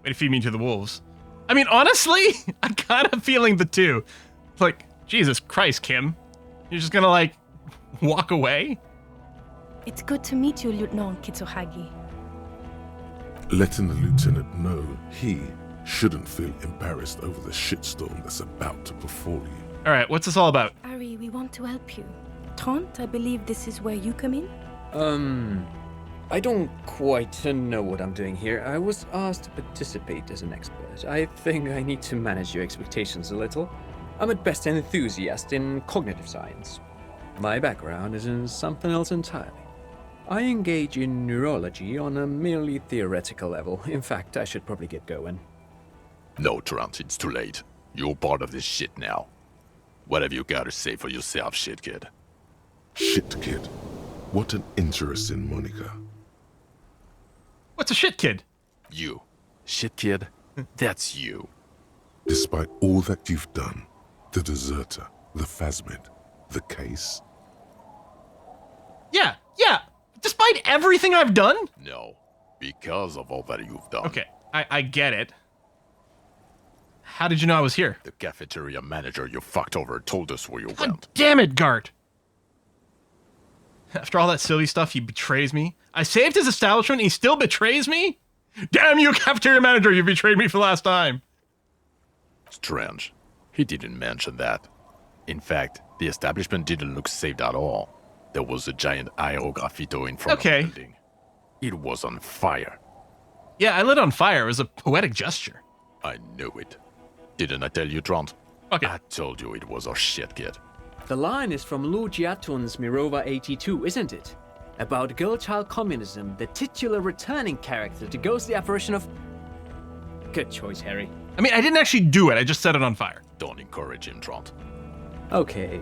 Way to feed me to the wolves. I mean, honestly, I'm kind of feeling the two. It's like, Jesus Christ, Kim. You're just gonna, like, walk away? It's good to meet you, Lieutenant Kitsuhagi. Letting the lieutenant know he shouldn't feel embarrassed over the shitstorm that's about to befall you. All right, what's this all about? Ari, we want to help you. Trant, I believe this is where you come in? I don't quite know what I'm doing here. I was asked to participate as an expert. I think I need to manage your expectations a little. I'm at best an enthusiast in cognitive science. My background is in something else entirely. I engage in neurology on a merely theoretical level. In fact, I should probably get going. No, Trant, it's too late. You're part of this shit now. What have you got to say for yourself, shit kid? Shit kid. What an interesting moniker. What's a shit kid? You. Shit kid? That's you. Despite all that you've done, the deserter, the Phasmid, the case. Yeah. Despite everything I've done? No. Because of all that you've done. Okay, I get it. How did you know I was here? The cafeteria manager you fucked over told us where you God went. damn it, Gart. After all that silly stuff, he betrays me. I saved his establishment and he still betrays me? Damn you, cafeteria manager, you betrayed me for the last time. Strange. He didn't mention that. In fact, the establishment didn't look saved at all. There was a giant aerograffito in front of the building. It was on fire. Yeah, I lit on fire. It was a poetic gesture. I knew it. Didn't I tell you, Trant? Okay. I told you it was our shit kid. The line is from Lu Jiatun's Mirova 82, isn't it? About girl-child communism, the titular returning character to ghost the apparition of... Good choice, Harry. I mean, I didn't actually do it. I just set it on fire. Don't encourage him, Trant. Okay.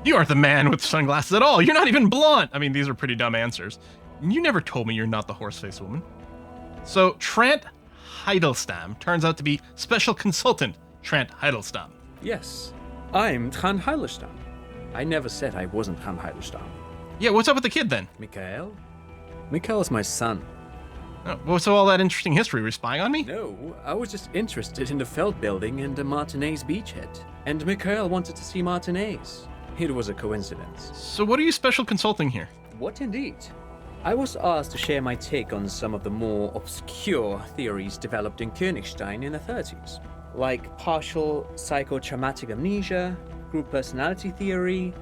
You aren't the man with sunglasses at all. You're not even blonde. I mean, these are pretty dumb answers. You never told me you're not the horse-faced woman. So, Trant Heidelstam turns out to be Special Consultant Trant Heidelstam. Yes, I'm Trant Heidelstam. I never said I wasn't Trant Heidelstam. Yeah, what's up with the kid then? Mikael? Mikael is my son. Oh, what's all that interesting history? Were you spying on me? No, I was just interested in the Feld building and the Martinez beachhead. And Mikael wanted to see Martinez. It was a coincidence. So what are you special consulting here? What indeed? I was asked to share my take on some of the more obscure theories developed in Königstein in the 30s, like partial psychotraumatic amnesia, group personality theory.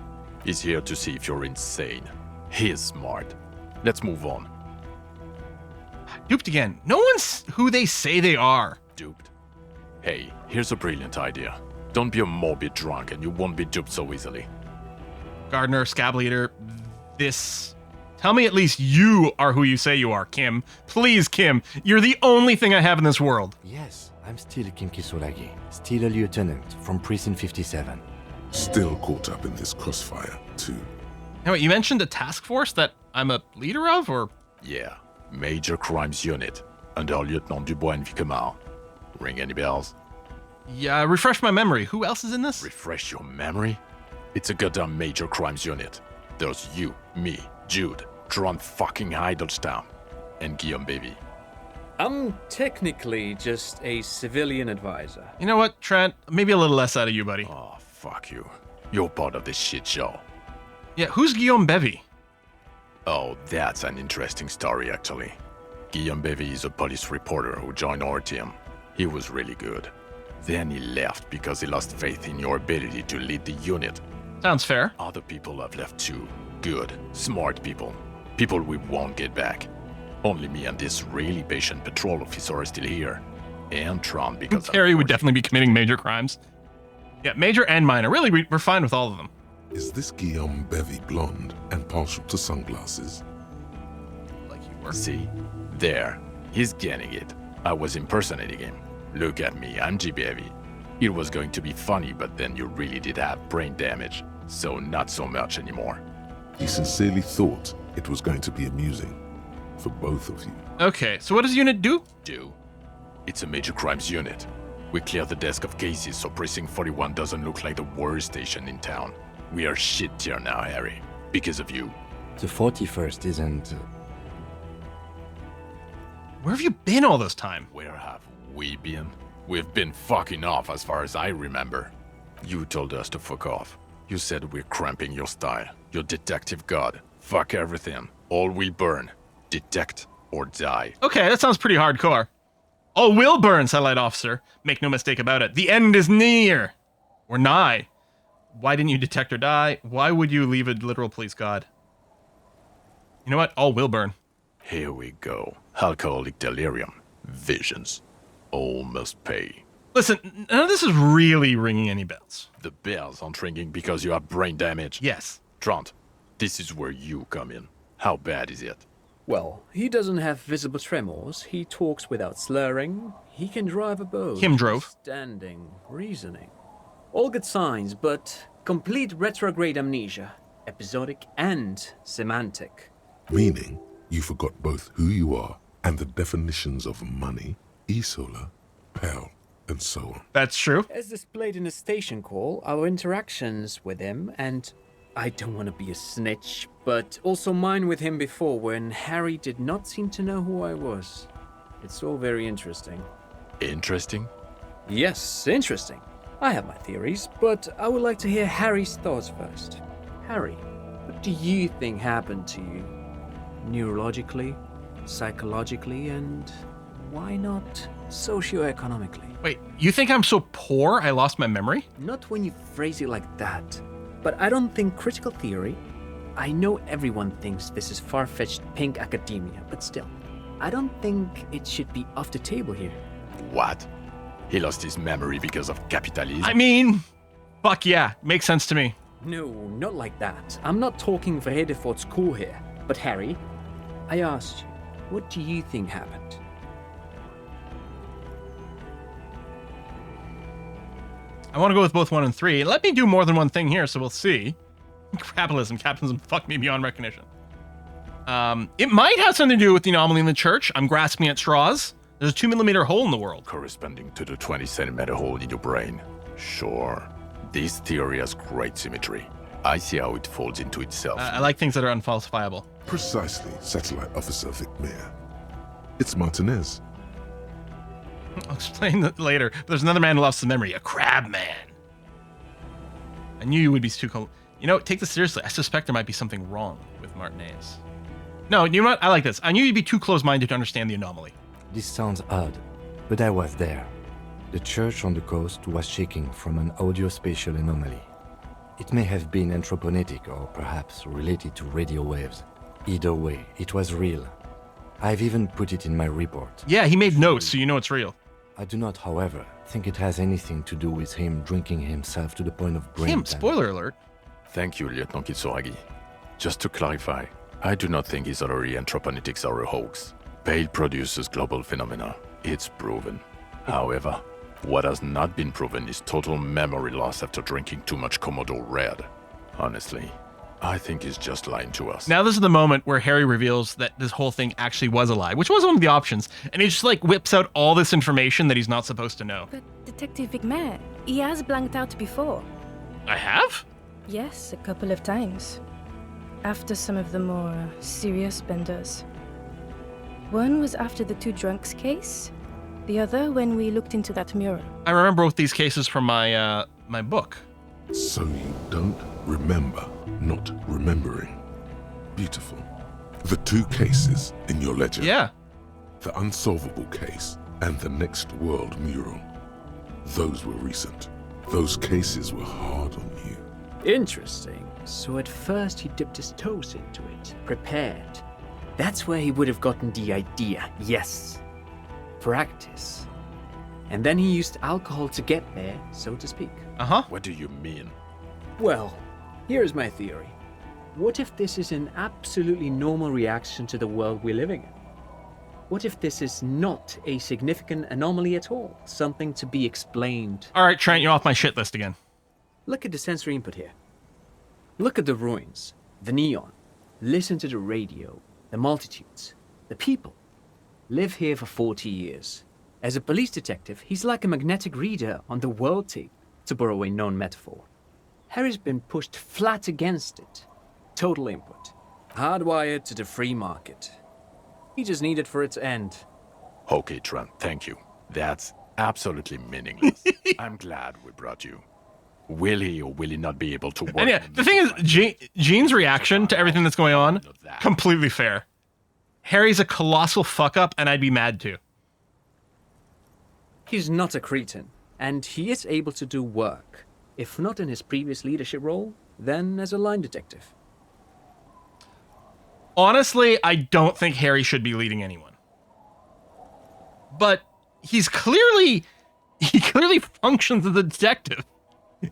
He's here to see if you're insane. He is smart. Let's move on. Duped again. No one's who they say they are. Duped? Hey, here's a brilliant idea. Don't be a morbid drunk and you won't be duped so easily. Gardener, scab leader, this... Tell me at least you are who you say you are, Kim. Please, Kim. You're the only thing I have in this world. Yes, I'm still Kim Kisuragi, still a lieutenant from Precinct 57. Still caught up in this crossfire, too. Now, wait, you mentioned a task force that I'm a leader of, or...? Yeah, Major Crimes Unit, under Lieutenant Dubois and Vicomar. Ring any bells? Yeah, refresh my memory. Who else is in this? Refresh your memory? It's a goddamn Major Crimes Unit. There's you, me, Jude, Trant fucking Heidelstam, and Guillaume Bevy. I'm technically just a civilian advisor. You know what, Trent? Maybe a little less out of you, buddy. Oh, fuck you. You're part of this shit show. Yeah, who's Guillaume Bevy? Oh, that's an interesting story, actually. Guillaume Bevy is a police reporter who joined our team. He was really good. Then he left because he lost faith in your ability to lead the unit. Sounds fair. Other people have left too. Good, smart people. People we won't get back. Only me and this really patient patrol officer are still here. And Trant because... Harry would definitely be committing major crimes. Yeah, major and minor. Really, we're fine with all of them. Is this Guillaume Bevy blonde and partial to sunglasses? Like you were. See? There. He's getting it. I was impersonating him. Look at me, I'm G. Bevy. It was going to be funny, but then you really did have brain damage. So not so much anymore. He sincerely thought it was going to be amusing for both of you. Okay, so what does the unit do? It's a major crimes unit. We clear the desk of cases so Precinct 41 doesn't look like the worst station in town. We are shit tier now, Harry. Because of you. The 41st isn't... Where have you been all this time? Where have we been? We've been fucking off as far as I remember. You told us to fuck off. You said we're cramping your style. Your detective god. Fuck everything. All will burn. Detect or die. Okay, that sounds pretty hardcore. All will burn, satellite officer. Make no mistake about it. The end is near. Or nigh. Why didn't you detect or die? Why would you leave a literal police god? You know what? All will burn. Here we go. Alcoholic delirium. Visions. All must pay. Listen, none of this is really ringing any bells. The bells aren't ringing because you have brain damage. Yes. Trant, this is where you come in. How bad is it? Well, he doesn't have visible tremors, he talks without slurring, he can drive a boat. Him drove. Standing, reasoning. All good signs, but complete retrograde amnesia. Episodic and semantic. Meaning, you forgot both who you are and the definitions of money, Isola, Pell, and so on. That's true. As displayed in a station call, our interactions with him, and I don't want to be a snitch, but also mine with him before when Harry did not seem to know who I was. It's all very interesting. Interesting? Yes, interesting. I have my theories, but I would like to hear Harry's thoughts first. Harry, what do you think happened to you? Neurologically, psychologically, and why not socioeconomically? Wait, you think I'm so poor I lost my memory? Not when you phrase it like that. But I don't think critical theory. I know everyone thinks this is far-fetched pink academia, but still, I don't think it should be off the table here. What? He lost his memory because of capitalism? I mean, fuck yeah, makes sense to me. No, not like that. I'm not talking for Hedefort's school here. But Harry, I asked you, what do you think happened? I want to go with both 1 and 3. Let me do more than one thing here, so we'll see. Capitalism, fuck me beyond recognition. It might have something to do with the anomaly in the church. I'm grasping at straws. There's a 2mm hole in the world. Corresponding to the 20-centimeter hole in your brain. Sure. This theory has great symmetry. I see how it folds into itself. I like things that are unfalsifiable. Precisely, Satellite Officer Vicmere. It's Martinez. I'll explain that later. But there's another man who lost his memory, a crab man. I knew you would be too cold. You know, take this seriously. I suspect there might be something wrong with Martinez. No, you know what? I like this. I knew you'd be too close-minded to understand the anomaly. This sounds odd, but I was there. The church on the coast was shaking from an audiospatial anomaly. It may have been anthroponetic or perhaps related to radio waves. Either way, it was real. I've even put it in my report. Yeah, he made notes, so you know it's real. I do not, however, think it has anything to do with him drinking himself to the point of brain damage. Spoiler alert. Thank you, Lieutenant Kitsuragi. Just to clarify, I do not think Isolari anthroponetics are a hoax. Pale produces global phenomena. It's proven. However, what has not been proven is total memory loss after drinking too much Komodo Red. Honestly, I think he's just lying to us. Now this is the moment where Harry reveals that this whole thing actually was a lie, which was one of the options, and he just like whips out all this information that he's not supposed to know. But Detective Vicmere, he has blanked out before. I have? Yes, a couple of times. After some of the more serious benders. One was after the 2 drunks case, the other when we looked into that mural. I remember both these cases from my my book. So you don't remember not remembering. Beautiful. The 2 cases in your ledger. Yeah. The unsolvable case and the Next World mural. Those were recent. Those cases were hard on you. Interesting. So at first he dipped his toes into it, prepared. That's where he would have gotten the idea, yes. Practice. And then he used alcohol to get there, so to speak. Uh-huh. What do you mean? Well, here's my theory. What if this is an absolutely normal reaction to the world we're living in? What if this is not a significant anomaly at all? Something to be explained? All right, Trent, you're off my shit list again. Look at the sensory input here. Look at the ruins, the neon. Listen to the radio, the multitudes, the people. Live here for 40 years. As a police detective, he's like a magnetic reader on the world tape, to borrow a known metaphor. Harry's been pushed flat against it. Total input. Hardwired to the free market. He just needed for it to end. Okay, Trent, thank you. That's absolutely meaningless. I'm glad we brought you. Will he or will he not be able to work? And yeah, the thing is, Jean's reaction to everything that's going on, completely fair. Harry's a colossal fuck up, and I'd be mad too. He's not a cretin, and he is able to do work. If not in his previous leadership role, then as a line detective. Honestly, I don't think Harry should be leading anyone. But he clearly functions as a detective.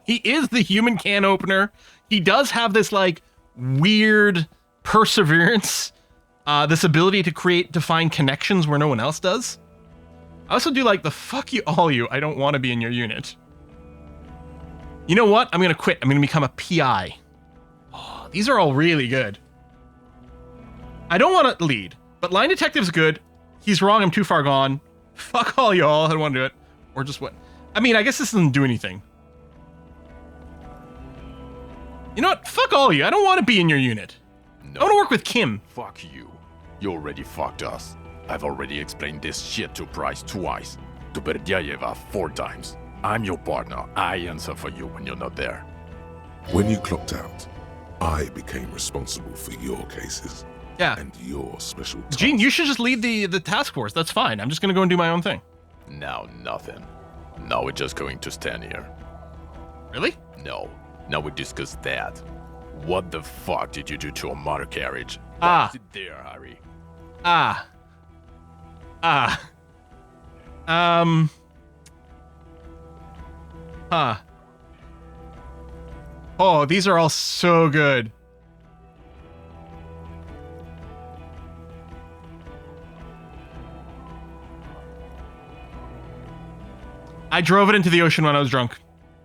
He is the human can opener. He does have this like weird perseverance, this ability to find connections where no one else does. I also do like the fuck you all you. I don't want to be in your unit. You know what? I'm gonna quit. I'm gonna become a PI. Oh, these are all really good. I don't want to lead, but line detective's good. He's wrong. I'm too far gone. Fuck all y'all. I don't want to do it. Or just what? I mean, I guess this doesn't do anything. You know what? Fuck all you. I don't want to be in your unit. No. I want to work with Kim. Fuck you. You already fucked us. I've already explained this shit to Price twice. To Berdyayeva 4 times. I'm your partner. I answer for you when you're not there. When you clocked out, I became responsible for your cases. Yeah. And your special tasks. Gene, you should just lead the task force. That's fine. I'm just going to go and do my own thing. Now nothing. Now we're just going to stand here. Really? No. Now we discuss that. What the fuck did you do to a motor carriage? Ah. Why is it there, Harry? Oh, these are all so good. I drove it into the ocean when I was drunk.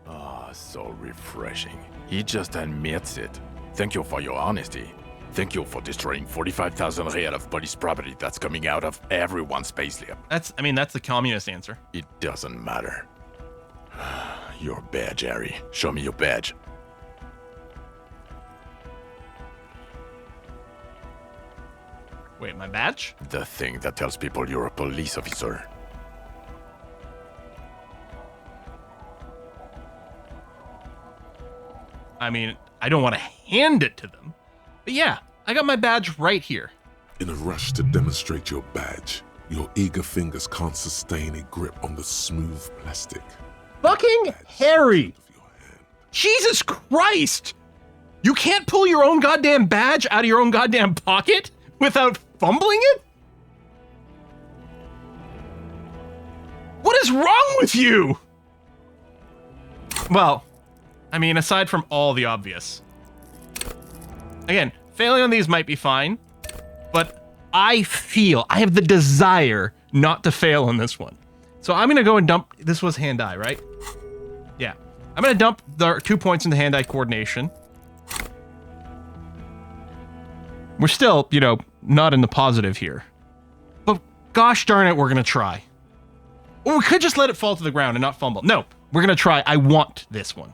Ah, so refreshing. He just admits it. Thank you for your honesty. Thank you for destroying 45,000 real of police property that's coming out of everyone's payslip. That's the communist answer. It doesn't matter. Your badge, Harry. Show me your badge. Wait, my badge? The thing that tells people you're a police officer. I mean, I don't want to hand it to them. But yeah, I got my badge right here. In a rush to demonstrate your badge, your eager fingers can't sustain a grip on the smooth plastic. Fucking Harry! Jesus Christ! You can't pull your own goddamn badge out of your own goddamn pocket without fumbling it? What is wrong with you? Well, I mean, aside from all the obvious. Again, failing on these might be fine, but I have the desire not to fail on this one. So I'm going to go and dump, this was hand-eye, right? Yeah. I'm going to dump the 2 points into hand-eye coordination. We're still, not in the positive here. But gosh darn it, we're going to try. Or we could just let it fall to the ground and not fumble. No, we're going to try. I want this one.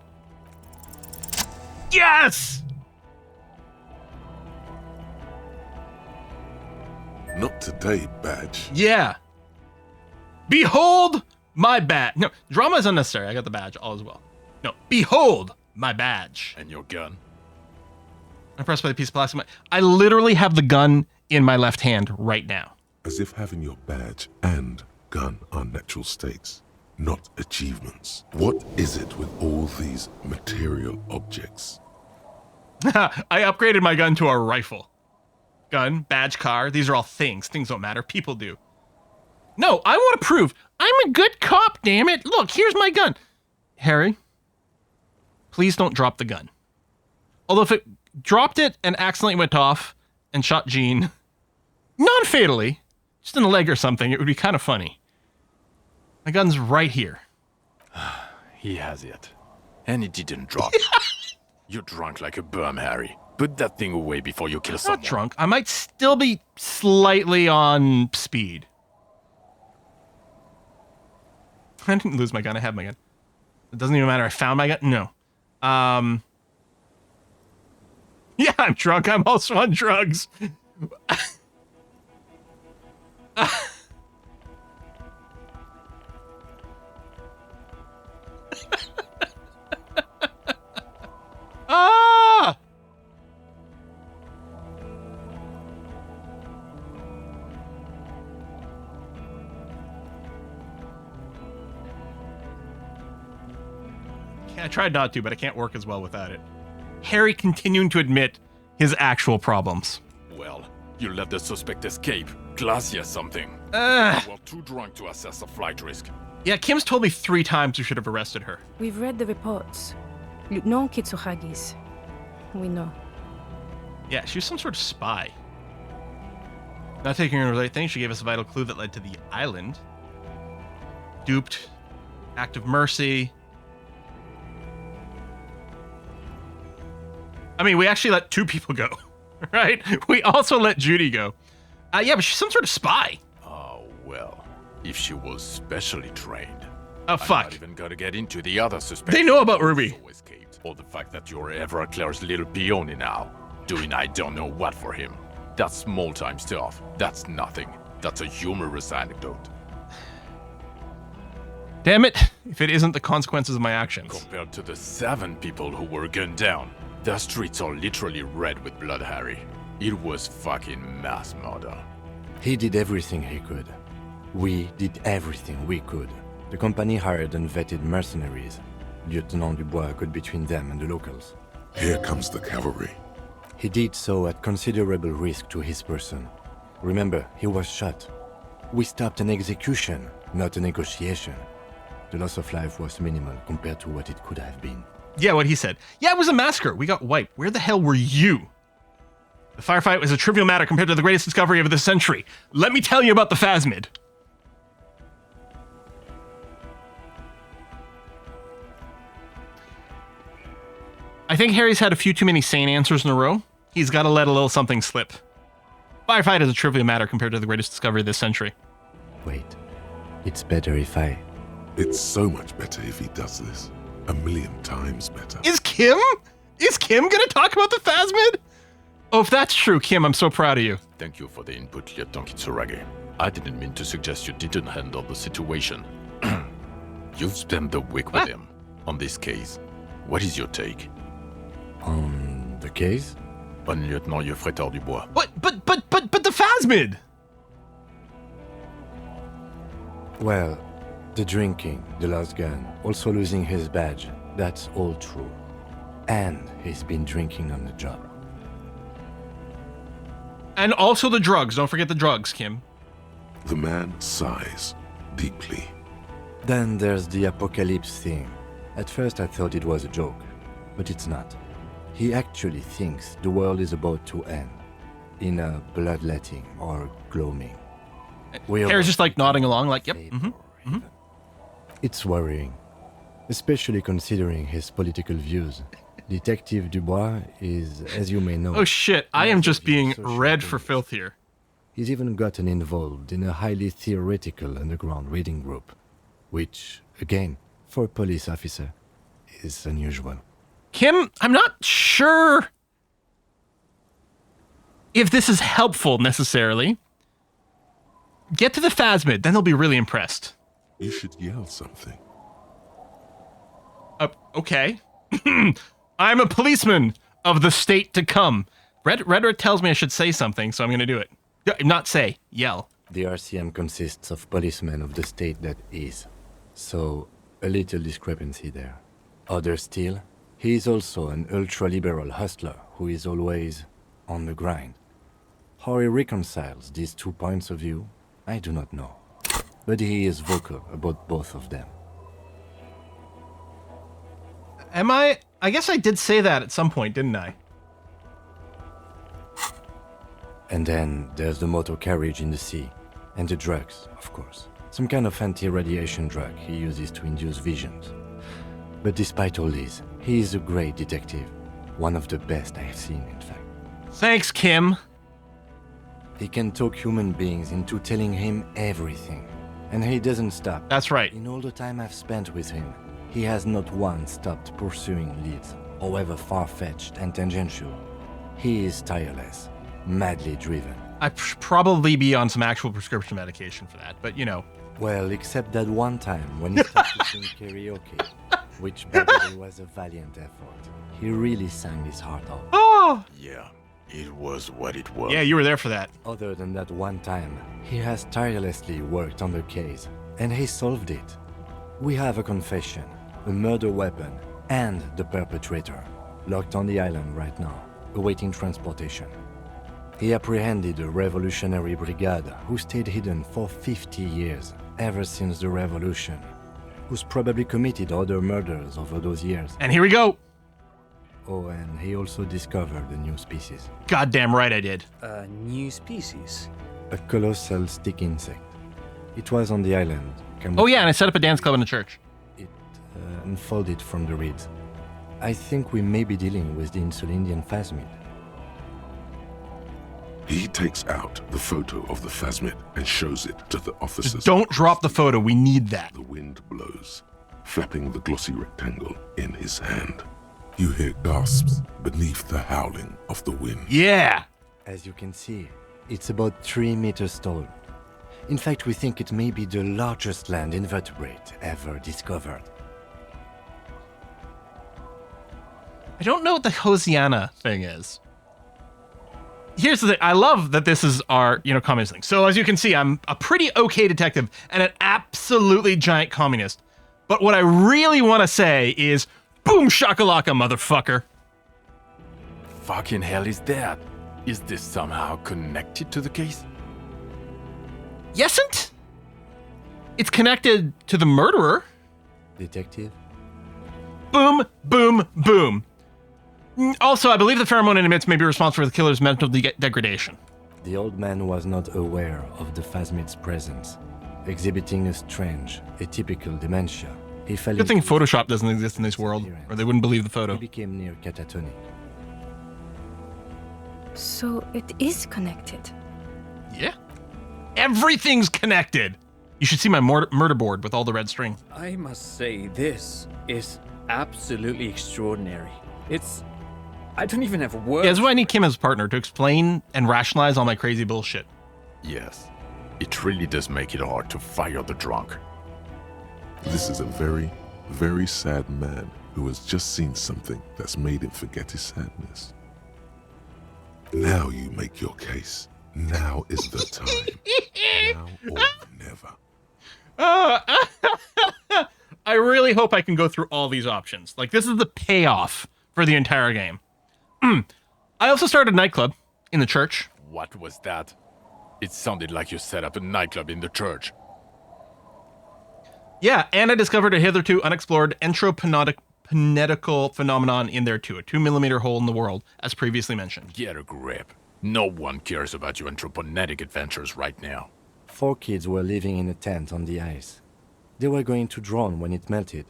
Yes! Not today, badge. Yeah. Behold my badge. No, drama is unnecessary. I got the badge. All is well. No, behold my badge. And your gun? I'm impressed by the piece of plastic. I literally have the gun in my left hand right now. As if having your badge and gun are natural states, not achievements. What is it with all these material objects? I upgraded my gun to a rifle. Gun, badge, car, these are all things. Things don't matter. People do. No, I want to prove I'm a good cop, damn it. Look, here's my gun. Harry, please don't drop the gun. Although if it dropped it and accidentally went off and shot Jean, non-fatally, just in the leg or something, it would be kind of funny. My gun's right here. He has it. And he didn't drop it. You're drunk like a bum, Harry. Put that thing away before you kill someone. Not drunk. I might still be slightly on speed. I didn't lose my gun. I have my gun. It doesn't even matter. I found my gun. No. Yeah, I'm drunk. I'm also on drugs. I tried not to, but I can't work as well without it. Harry continuing to admit his actual problems. Well, you let the suspect escape. Classy or something. Ugh. You were too drunk to assess a flight risk. Yeah, Kim's told me 3 times we should have arrested her. We've read the reports. Lieutenant Kitsuhagi's. We know. Yeah, she was some sort of spy. Not taking her right thing, she gave us a vital clue that led to the island. Duped. Act of mercy. I mean, we actually let 2 people go, right? We also let Judy go. Yeah, but she's some sort of spy. Oh, well. If she was specially trained. Oh, I'm fuck. not even gonna get into the other suspects. They know about Ruby. who escaped, or the fact that you're Everclear's little peony now, doing I don't know what for him. That's small-time stuff. That's nothing. That's a humorous anecdote. Damn it, if it isn't the consequences of my actions. Compared to the 7 people who were gunned down, the streets are literally red with blood, Harry. It was fucking mass murder. He did everything he could. We did everything we could. The company hired unvetted mercenaries. Lieutenant Dubois got between them and the locals. Here comes the cavalry. He did so at considerable risk to his person. Remember, he was shot. We stopped an execution, not a negotiation. The loss of life was minimal compared to what it could have been. Yeah, what he said. Yeah, it was a massacre. We got wiped. Where the hell were you? The firefight was a trivial matter compared to the greatest discovery of the century. Let me tell you about the Phasmid. I think Harry's had a few too many sane answers in a row. He's got to let a little something slip. Firefight is a trivial matter compared to the greatest discovery of this century. Wait, it's better if I... It's so much better if he does this. 1,000,000 times better. Is Kim gonna talk about the Phasmid? Oh, if that's true, Kim, I'm so proud of you. Thank you for the input, Lieutenant Kitsuragi. I didn't mean to suggest you didn't handle the situation. You've spent the week with him on this case. What is your take? On the case? On Lieutenant Yofretor Dubois. But the Phasmid! Well, the drinking, the lost gun, also losing his badge, that's all true. And he's been drinking on the job. And also the drugs. Don't forget the drugs, Kim. The man sighs deeply. Then there's the apocalypse thing. At first I thought it was a joke, but it's not. He actually thinks the world is about to end, in a bloodletting or gloaming. Harry's just like nodding along, like, yep. It's worrying, especially considering his political views. Detective Dubois is, as you may know... Oh shit, I am just being social read for activist. filth here. He's even gotten involved in a highly theoretical underground reading group, which, again, for a police officer, is unusual. Kim, I'm not sure if this is helpful necessarily. Get to the Phasmid, then they'll be really impressed. You should yell something. Okay. I'm a policeman of the state to come. Rhetoric tells me I should say something, so I'm going to do it. Not say, yell. The RCM consists of policemen of the state that is, so a little discrepancy there. Other still, he is also an ultra-liberal hustler who is always on the grind. How he reconciles these 2 points of view, I do not know. But he is vocal about both of them. Am I? I guess I did say that at some point, didn't I? And then there's the motor carriage in the sea, and the drugs, of course. Some kind of anti-radiation drug he uses to induce visions. But despite all this, he is a great detective. One of the best I have seen, in fact. Thanks, Kim. He can talk human beings into telling him everything. And he doesn't stop. That's right. In all the time I've spent with him, he has not once stopped pursuing leads, however far-fetched and tangential. He is tireless, madly driven. I'd probably be on some actual prescription medication for that, but you know. Well, except that one time when he started to sing karaoke, which by the way was a valiant effort. He really sang his heart out. Oh! Yeah, it was what it was. Yeah, you were there for that. Other than that one time, he has tirelessly worked on the case, and he solved it. We have a confession, a murder weapon, and the perpetrator, locked on the island right now, awaiting transportation. He apprehended a revolutionary brigade who stayed hidden for 50 years, ever since the revolution, who's probably committed other murders over those years. And here we go. Oh, and he also discovered a new species. Goddamn right I did. A new species? A colossal stick insect. It was on the island. Oh yeah, and I set up a dance club in the church. It unfolded from the reeds. I think we may be dealing with the Insulindian Phasmid. He takes out the photo of the Phasmid and shows it to the officers. Just don't drop the photo. We need that. The wind blows, flapping the glossy rectangle in his hand. You hear gasps beneath the howling of the wind. Yeah. As you can see, it's about 3 meters tall. In fact, we think it may be the largest land invertebrate ever discovered. I don't know what the Hosiana thing is. Here's the thing. I love that this is our, communist thing. So as you can see, I'm a pretty okay detective and an absolutely giant communist. But what I really want to say is, boom shakalaka, motherfucker. Fucking hell is that? Is this somehow connected to the case? Yesn't? It's connected to the murderer. Detective? Boom, boom, boom. Also, I believe the pheromone it emits may be responsible for the killer's mental degradation. The old man was not aware of the Phasmid's presence, exhibiting a strange, atypical dementia. He fell Good thing into Photoshop doesn't exist in this world, or they wouldn't believe the photo. He became near catatonic. So it is connected. Yeah. Everything's connected. You should see my murder board with all the red string. I must say, this is absolutely extraordinary. I don't even have words. Yeah, that's why I need Kim as a partner to explain and rationalize all my crazy bullshit. Yes. It really does make it hard to fire the drunk. This is a very, very sad man who has just seen something that's made him forget his sadness. Now you make your case. Now is the time. Now or never. I really hope I can go through all these options. Like, this is the payoff for the entire game. I also started a nightclub in the church. What was that? It sounded like you set up a nightclub in the church. Yeah, and I discovered a hitherto unexplored entropnetical phenomenon in there too. A 2mm hole in the world, as previously mentioned. Get a grip. No one cares about your anthroponetic adventures right now. 4 kids were living in a tent on the ice. They were going to drown when it melted.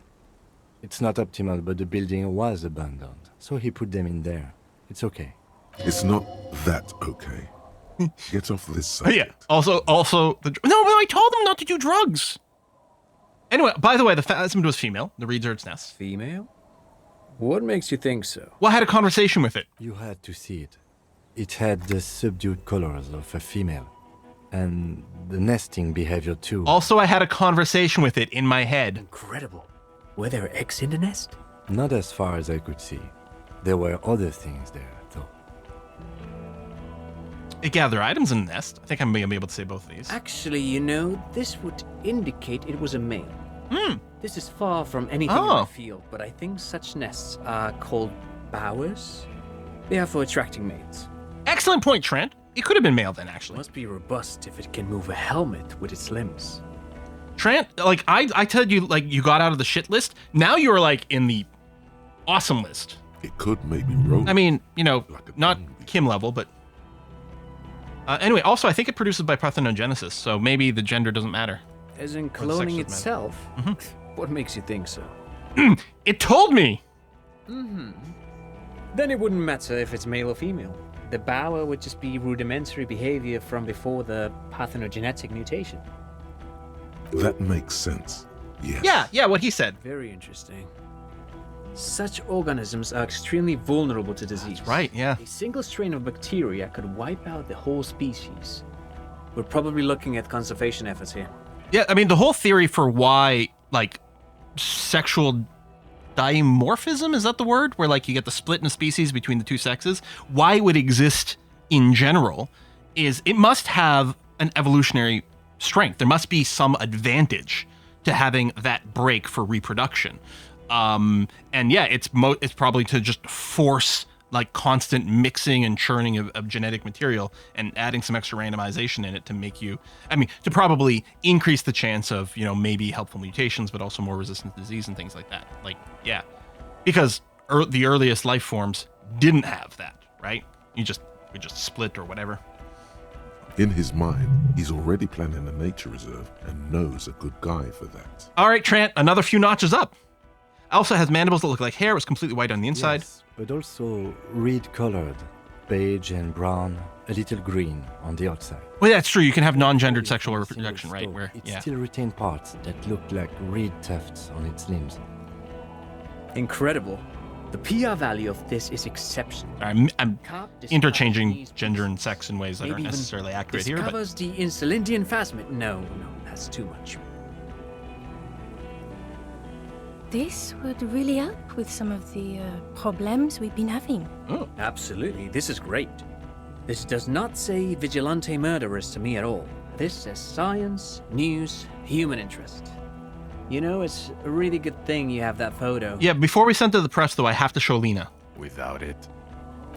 It's not optimal, but the building was abandoned, so he put them in there. It's okay. It's not that okay. Get off this Oh, yeah. subject. Also, no, but I told them not to do drugs. Anyway, by the way, the Phasmid was female. The reeds are its nest. Female? What makes you think so? Well, I had a conversation with it. You had to see it. It had the subdued colors of a female, and the nesting behavior too. Also, I had a conversation with it in my head. Incredible. Were there eggs in the nest? Not as far as I could see. There were other things there, though. It gathered items in the nest. I think I'm going to be able to say both of these. Actually, this would indicate it was a male. This is far from anything in Oh. the field, but I think such nests are called bowers. They are for attracting mates. Excellent point, Trent. It could have been male then, actually. Must be robust if it can move a helmet with its limbs. Trent, like, I told you, like, you got out of the shit list. Now you're, like, in the awesome list. It could maybe roll. I mean, not bumblebee. Kim level, but... anyway, also, I think it produces by parthenogenesis, so maybe the gender doesn't matter. As in the sex cloning doesn't matter. itself? What makes you think so? It told me! Then it wouldn't matter if it's male or female. The bower would just be rudimentary behavior from before the parthenogenetic mutation. That makes sense. Yes. Yeah, what he said. Very interesting. Such organisms are extremely vulnerable to disease. Right, yeah. A single strain of bacteria could wipe out the whole species. We're probably looking at conservation efforts here. Yeah, I mean, the whole theory for why, like, sexual dimorphism, is that the word? Where, like, you get the split in a species between the two sexes. Why it would exist in general is it must have an evolutionary strength. There must be some advantage to having that break for reproduction. And yeah, it's probably to just force like constant mixing and churning of genetic material and adding some extra randomization in it to make you, to probably increase the chance of, maybe helpful mutations, but also more resistant to disease and things like that. Like, yeah, because the earliest life forms didn't have that, right? We just split or whatever. In his mind, he's already planning a nature reserve and knows a good guy for that. All right, Trant, another few notches up. Also has mandibles that look like hair, was completely white on the inside. Yes, but also reed-colored, beige and brown, a little green on the outside. Well, that's true. You can have non-gendered sexual reproduction, right? Stalk, Where, it yeah. still retained parts that looked like reed tufts on its limbs. Incredible. The PR value of this is exceptional. I'm interchanging gender and sex in ways that aren't necessarily accurate here, but discovers the Insulindian Phasmid. No, that's too much. This would really help with some of the problems we've been having. oh, Absolutely, this is great. This does not say vigilante murderers to me at all. This says science, news, human interest. It's a really good thing you have that photo. yeah. Before we send to the press, though, I have to show Lena. Without it,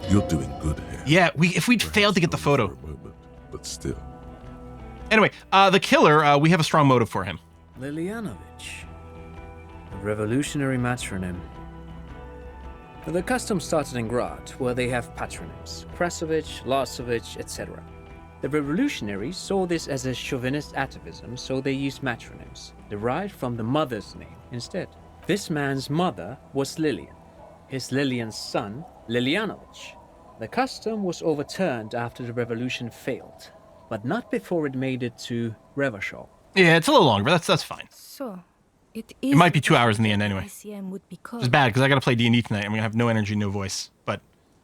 You're doing good here. Yeah, if we'd failed to get the Only photo. for a moment, but still. Anyway, the killer, we have a strong motive for him. Lilianovich. A revolutionary matronym. The custom started in Grad, where they have patronyms. Krasovich, Lasovich, etc. The revolutionaries saw this as a chauvinist atavism, so they used matronyms, derived from the mother's name instead. This man's mother was Lilian. His Lilian's son, Lilianovich. The custom was overturned after the revolution failed, but not before it made it to Revachol. Yeah, it's a little longer, but that's fine. So, it is. might be 2 hours in the end anyway. ICM would be called. It's bad because I got to play D&D tonight. I'm gonna have no energy, no voice. But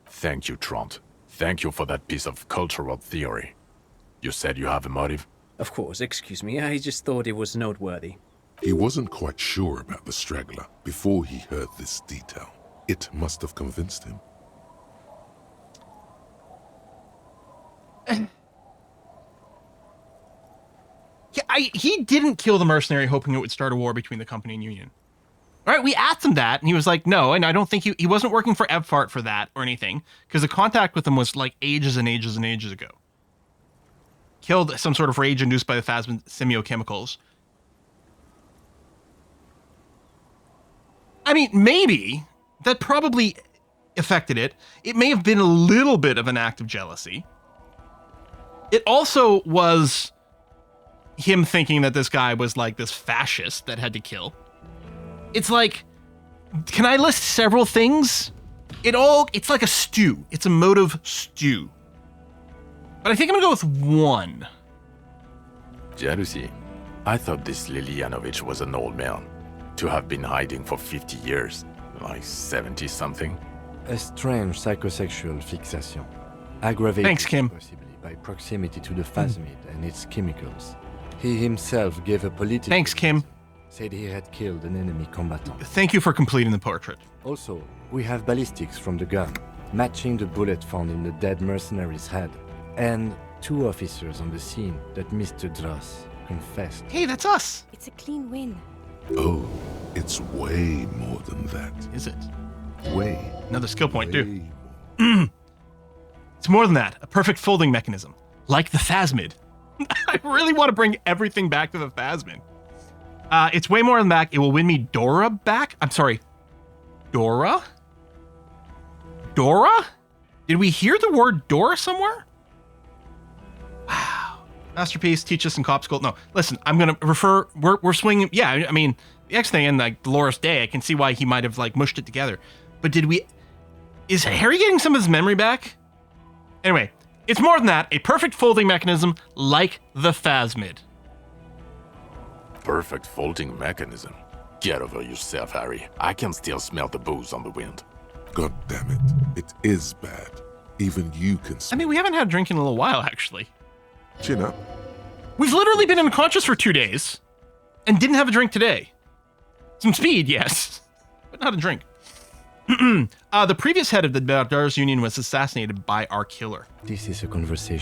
thank you, Trant. Thank you for that piece of cultural theory. You said you have a motive? Of course, excuse me, I just thought it was noteworthy. He wasn't quite sure about the straggler before he heard this detail. It must have convinced him. yeah, he didn't kill the mercenary hoping it would start a war between the company and Union. All right, we asked him that, and he was like, no, and I don't think he wasn't working for Evfart for that or anything, because the contact with him was like ages and ages and ages ago. Killed some sort of rage induced by the Phasmid semiochemicals. Maybe that probably affected it. It may have been a little bit of an act of jealousy. It also was him thinking that this guy was like this fascist that had to kill. It's like, can I list several things? It's like a stew. It's a motive stew. But I think I'm gonna go with one. Jealousy. I thought this Lilianovich was an old man. To have been hiding for 50 years. Like 70-something. A strange psychosexual fixation, aggravated Thanks, Kim. possibly by proximity to the Phasmid and its chemicals. He himself gave a political Thanks, Kim. reason, said he had killed an enemy combatant. Thank you for completing the portrait. Also, we have ballistics from the gun, matching the bullet found in the dead mercenary's head, and 2 officers on the scene that Mr. Dross confessed. Hey, that's us. It's a clean win. Oh, it's way more than that. Is it? Way. Another skill point, too. way more. It's more than that. A perfect folding mechanism. Like the Phasmid. I really want to bring everything back to the Phasmid. It's way more than that. It will win me Dora back. I'm sorry. Dora? Dora? Did we hear the word Dora somewhere? Wow. Masterpiece, teach us in cop school. No, listen, I'm going to refer, we're swinging. Yeah, the X thing and like Dolores Day, I can see why he might have like mushed it together. But is Harry getting some of his memory back? Anyway, it's more than that. A perfect folding mechanism like the Phasmid. Perfect folding mechanism. Get over yourself, Harry. I can still smell the booze on the wind. God damn it. It is bad. Even you can We haven't had a drink in a little while, actually. Chin up. We've literally been unconscious for 2 days and didn't have a drink today. Some speed, yes, but not a drink. The previous head of the Doctors Union was assassinated by our killer. This is a conversation